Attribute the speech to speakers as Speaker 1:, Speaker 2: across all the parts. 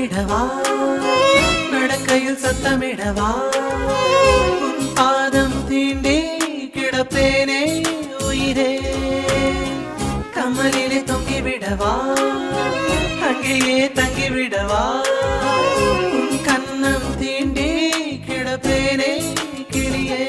Speaker 1: விடவா நடக்கையில் சத்தமிடவா உன் பாதம் தீண்டி கிடப்பேனே உயிரே கமலிலே தொங்கி விடவா அங்கேயே தங்கி விடவா உன் கண்ணம் தீண்டி கிடப்பேனே கிளியே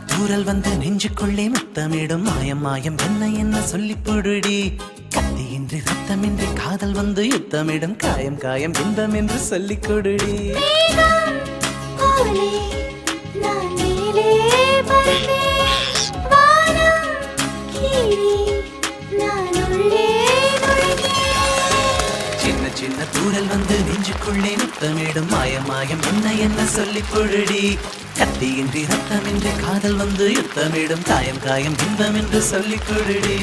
Speaker 1: தூரல் வந்து நெஞ்சுக்குள்ளே முத்தமிடும் மாயம் மாயம் என்ன என்ன சொல்லி புடுடி கத்தியின்றி ரத்தமின்றி காதல் வந்து யுத்தமிடும் காயம் காயம் இன்பம் என்று சொல்லிக் கொடுடி சின்ன சின்ன தூரல் வந்து நெஞ்சுக்குள்ளே முத்தமிடும் மாயம் மாயம் என்ன என்ன சொல்லி புடுடி கத்தியின்றி ரத்தமின்றி காதல் வந்து யுத்தமிடும் காயம் காயம் இன்பம் என்று சொல்லிக் கொடுடி